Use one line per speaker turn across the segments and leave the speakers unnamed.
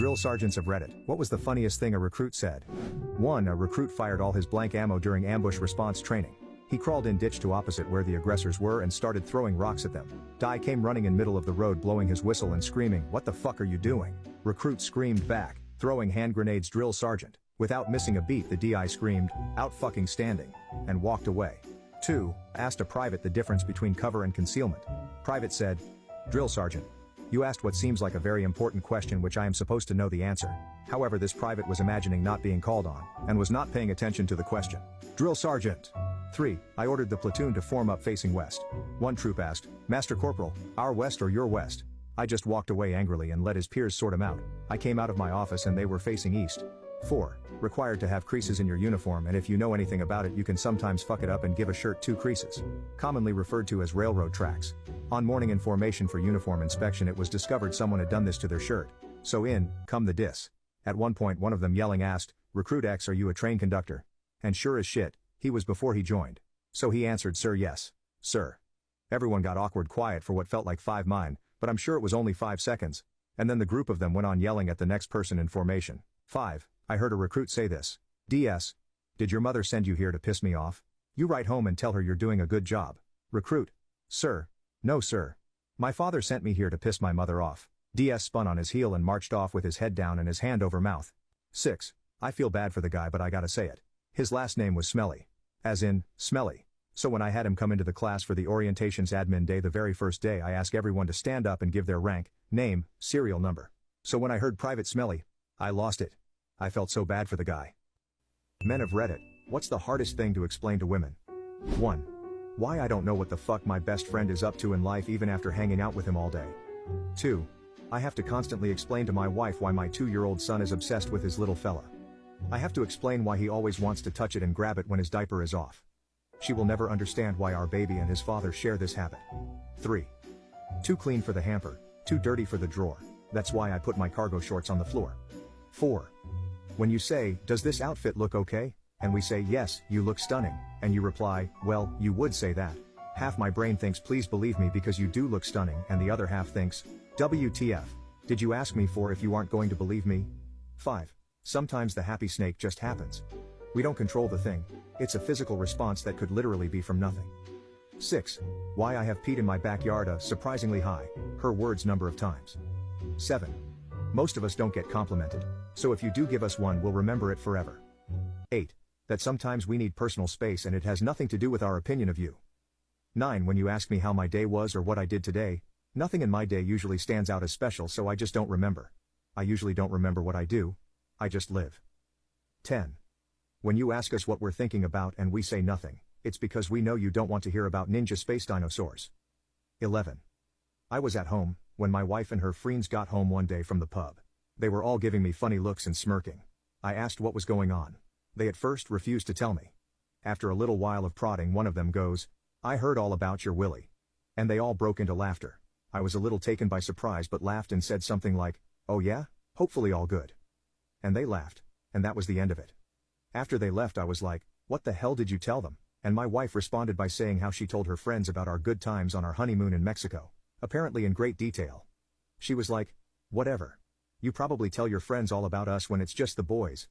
Drill sergeants of Reddit, what was the funniest thing a recruit said? 1. A recruit fired all his blank ammo during ambush response training. He crawled in ditch to opposite where the aggressors were and started throwing rocks at them. Die came running in middle of the road blowing his whistle and screaming, "What the fuck are you doing?" Recruit screamed back, throwing hand grenades. Drill sergeant. Without missing a beat, the DI screamed, "Out fucking standing," and walked away. 2. Asked a private the difference between cover and concealment. Private said, "Drill sergeant, you asked what seems like a very important question which I am supposed to know the answer." However, this private was imagining not being called on, and was not paying attention to the question. Drill sergeant. 3. I ordered the platoon to form up facing west. One troop asked, "Master Corporal, our west or your west?" I just walked away angrily and let his peers sort him out. I came out of my office and they were facing east. 4. Required to have creases in your uniform, and if you know anything about it you can sometimes fuck it up and give a shirt 2 creases. Commonly referred to as railroad tracks. On morning in formation for uniform inspection it was discovered someone had done this to their shirt. So in come the diss. At one point one of them yelling asked, "Recruit X, are you a train conductor?" And sure as shit, he was before he joined. So he answered, "Sir, yes, sir." Everyone got awkward quiet for what felt like 5 mine, but I'm sure it was only 5 seconds. And then the group of them went on yelling at the next person in formation. 5. I heard a recruit say this. "DS. Did your mother send you here to piss me off? You write home and tell her you're doing a good job." Recruit. "Sir. No sir. My father sent me here to piss my mother off." DS spun on his heel and marched off with his head down and his hand over mouth. 6. I feel bad for the guy but I gotta say it. His last name was Smelly. As in, smelly. So when I had him come into the class for the orientations admin day the very first day I asked everyone to stand up and give their rank, name, serial number. So when I heard Private Smelly, I lost it. I felt so bad for the guy. Men of Reddit, what's the hardest thing to explain to women? 1. Why I don't know what the fuck my best friend is up to in life even after hanging out with him all day. 2. I have to constantly explain to my wife why my 2-year-old son is obsessed with his little fella. I have to explain why he always wants to touch it and grab it when his diaper is off. She will never understand why our baby and his father share this habit. 3. Too clean for the hamper, too dirty for the drawer. That's why I put my cargo shorts on the floor. 4. When you say, "Does this outfit look okay?" and we say, "Yes, you look stunning," and you reply, "Well, you would say that." Half my brain thinks, "Please believe me because you do look stunning," and the other half thinks, "WTF? Did you ask me for if you aren't going to believe me?" 5. Sometimes the happy snake just happens. We don't control the thing. It's a physical response that could literally be from nothing. 6. Why I have peed in my backyard a surprisingly high, her words number of times. 7. Most of us don't get complimented, so if you do give us one we'll remember it forever. 8. That sometimes we need personal space and it has nothing to do with our opinion of you. 9. When you ask me how my day was or what I did today, nothing in my day usually stands out as special so I just don't remember. I usually don't remember what I do, I just live. 10. When you ask us what we're thinking about and we say nothing, it's because we know you don't want to hear about ninja space dinosaurs. 11. I was at home, when my wife and her friends got home one day from the pub. They were all giving me funny looks and smirking. I asked what was going on. They at first refused to tell me. After a little while of prodding one of them goes, "I heard all about your Willie." And they all broke into laughter. I was a little taken by surprise but laughed and said something like, "Oh yeah? Hopefully all good." And they laughed, and that was the end of it. After they left I was like, "What the hell did you tell them?" And my wife responded by saying how she told her friends about our good times on our honeymoon in Mexico, apparently in great detail. She was like, "Whatever. You probably tell your friends all about us when it's just the boys.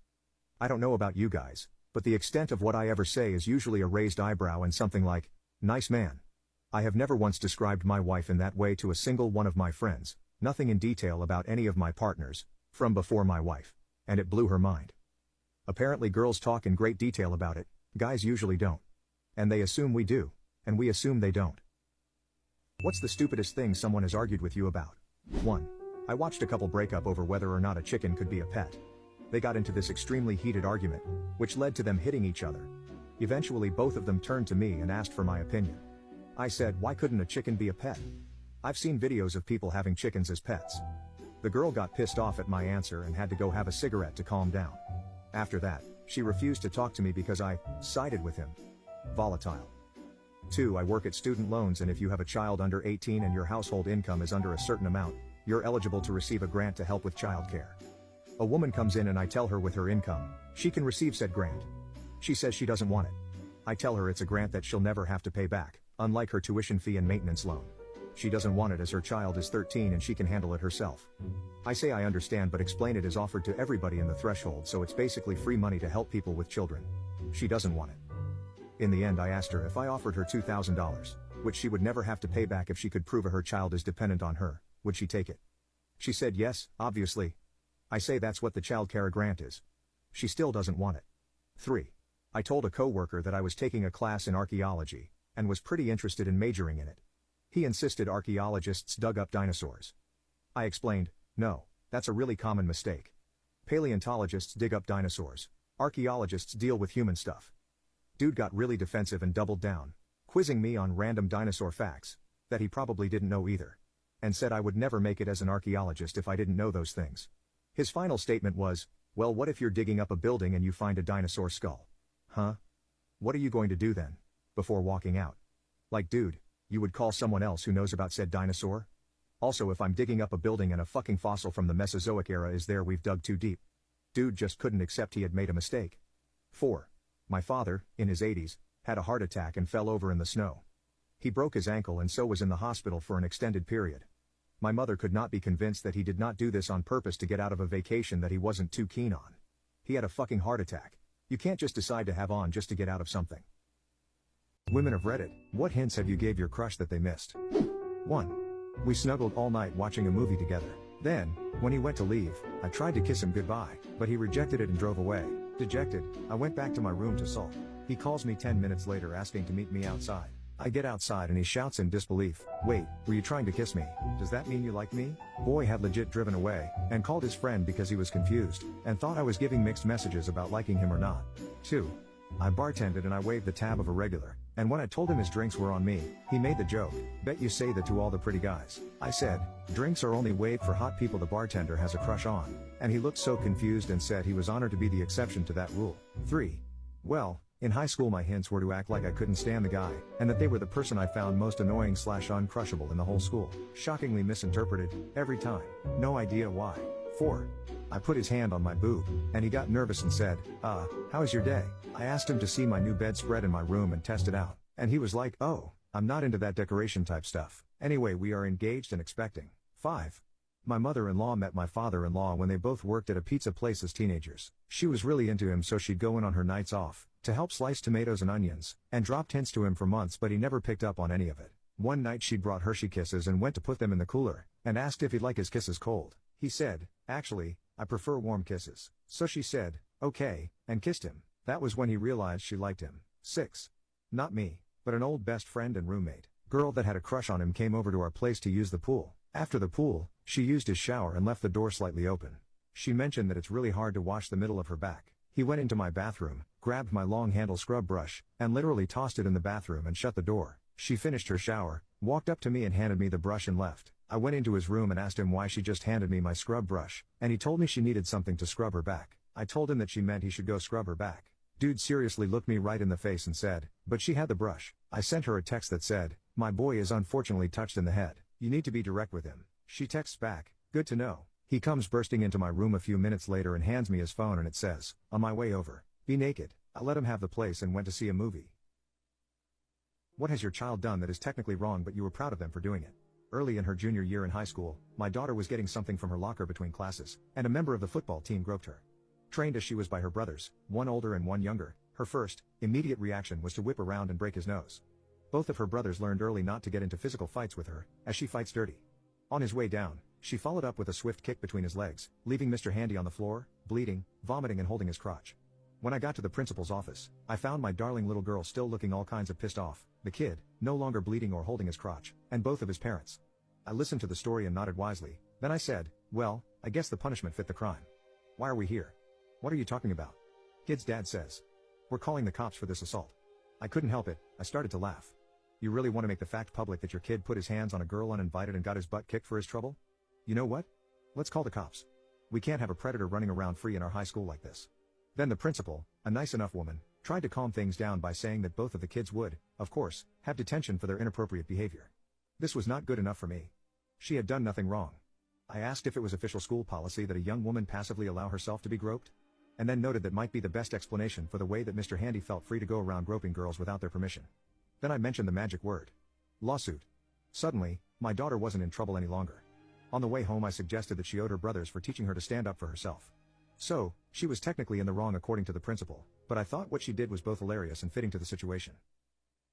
I don't know about you guys, but the extent of what I ever say is usually a raised eyebrow and something like, 'Nice man.' I have never once described my wife in that way to a single one of my friends, nothing in detail about any of my partners, from before my wife. And it blew her mind. Apparently girls talk in great detail about it, guys usually don't. And they assume we do, and we assume they don't. What's the stupidest thing someone has argued with you about? 1. I watched a couple break up over whether or not a chicken could be a pet. They got into this extremely heated argument, which led to them hitting each other. Eventually both of them turned to me and asked for my opinion. I said, "Why couldn't a chicken be a pet? I've seen videos of people having chickens as pets." The girl got pissed off at my answer and had to go have a cigarette to calm down. After that, she refused to talk to me because I sided with him. Volatile. 2. I work at student loans, and if you have a child under 18 and your household income is under a certain amount, you're eligible to receive a grant to help with childcare. A woman comes in and I tell her with her income, she can receive said grant. She says she doesn't want it. I tell her it's a grant that she'll never have to pay back, unlike her tuition fee and maintenance loan. She doesn't want it as her child is 13 and she can handle it herself. I say I understand, but explain it is offered to everybody in the threshold, so it's basically free money to help people with children. She doesn't want it. In the end, I asked her if I offered her $2,000, which she would never have to pay back if she could prove her child is dependent on her, would she take it? She said yes, obviously. I say that's what the child care grant is. She still doesn't want it. 3. I told a coworker that I was taking a class in archaeology, and was pretty interested in majoring in it. He insisted archaeologists dug up dinosaurs. I explained, no, that's a really common mistake. Paleontologists dig up dinosaurs. Archaeologists deal with human stuff. Dude got really defensive and doubled down, quizzing me on random dinosaur facts that he probably didn't know either, and said I would never make it as an archaeologist if I didn't know those things. His final statement was, well, what if you're digging up a building and you find a dinosaur skull? Huh? What are you going to do then? Before walking out. Like, dude, you would call someone else who knows about said dinosaur? Also, if I'm digging up a building and a fucking fossil from the Mesozoic era is there, we've dug too deep. Dude just couldn't accept he had made a mistake. 4. My father, in his 80s, had a heart attack and fell over in the snow. He broke his ankle and so was in the hospital for an extended period. My mother could not be convinced that he did not do this on purpose to get out of a vacation that he wasn't too keen on. He had a fucking heart attack. You can't just decide to have on just to get out of something. Women of Reddit, what hints have you gave your crush that they missed? 1. We snuggled all night watching a movie together. Then, when he went to leave, I tried to kiss him goodbye, but he rejected it and drove away. Dejected, I went back to my room to sulk. He calls me 10 minutes later asking to meet me outside. I get outside and he shouts in disbelief, wait, were you trying to kiss me? Does that mean you like me? Boy had legit driven away, and called his friend because he was confused, and thought I was giving mixed messages about liking him or not. 2. I bartended and I waved the tab of a regular, and when I told him his drinks were on me, he made the joke, bet you say that to all the pretty guys. I said, drinks are only waived for hot people the bartender has a crush on, and he looked so confused and said he was honored to be the exception to that rule. 3. Well, in high school my hints were to act like I couldn't stand the guy, and that they were the person I found most annoying / uncrushable in the whole school. Shockingly misinterpreted, every time. No idea why. 4. I put his hand on my boob, and he got nervous and said, how is your day? I asked him to see my new bedspread in my room and test it out, and he was like, oh, I'm not into that decoration type stuff. Anyway, we are engaged and expecting. 5. My mother-in-law met my father-in-law when they both worked at a pizza place as teenagers. She was really into him, so she'd go in on her nights off to help slice tomatoes and onions, and dropped hints to him for months, but he never picked up on any of it. One night she'd brought Hershey Kisses and went to put them in the cooler, and asked if he'd like his kisses cold. He said, actually, I prefer warm kisses. So she said, okay, and kissed him. That was when he realized she liked him. 6. Not me, but an old best friend and roommate. Girl that had a crush on him came over to our place to use the pool. After the pool, she used his shower and left the door slightly open. She mentioned that it's really hard to wash the middle of her back. He went into my bathroom, grabbed my long handle scrub brush, and literally tossed it in the bathroom and shut the door. She finished her shower, walked up to me and handed me the brush and left. I went into his room and asked him why she just handed me my scrub brush, and he told me she needed something to scrub her back. I told him that she meant he should go scrub her back. Dude seriously looked me right in the face and said, but she had the brush. I sent her a text that said, my boy is unfortunately touched in the head. You need to be direct with him. She texts back, good to know. He comes bursting into my room a few minutes later and hands me his phone and it says, on my way over, be naked. I let him have the place and went to see a movie. What has your child done that is technically wrong but you were proud of them for doing it? Early in her junior year in high school, my daughter was getting something from her locker between classes, and a member of the football team groped her. Trained as she was by her brothers, one older and one younger, her first, immediate reaction was to whip around and break his nose. Both of her brothers learned early not to get into physical fights with her, as she fights dirty. On his way down, she followed up with a swift kick between his legs, leaving Mr. Handy on the floor, bleeding, vomiting and holding his crotch. When I got to the principal's office, I found my darling little girl still looking all kinds of pissed off, the kid, no longer bleeding or holding his crotch, and both of his parents. I listened to the story and nodded wisely, then I said, well, I guess the punishment fit the crime. Why are we here? What are you talking about? Kid's dad says. We're calling the cops for this assault. I couldn't help it, I started to laugh. You really want to make the fact public that your kid put his hands on a girl uninvited and got his butt kicked for his trouble? You know what? Let's call the cops. We can't have a predator running around free in our high school like this. Then the principal, a nice enough woman, tried to calm things down by saying that both of the kids would, of course, have detention for their inappropriate behavior. This was not good enough for me. She had done nothing wrong. I asked if it was official school policy that a young woman passively allow herself to be groped, and then noted that might be the best explanation for the way that Mr. Handy felt free to go around groping girls without their permission. Then I mentioned the magic word. Lawsuit. Suddenly, my daughter wasn't in trouble any longer. On the way home I suggested that she owed her brothers for teaching her to stand up for herself. So, she was technically in the wrong according to the principal, but I thought what she did was both hilarious and fitting to the situation.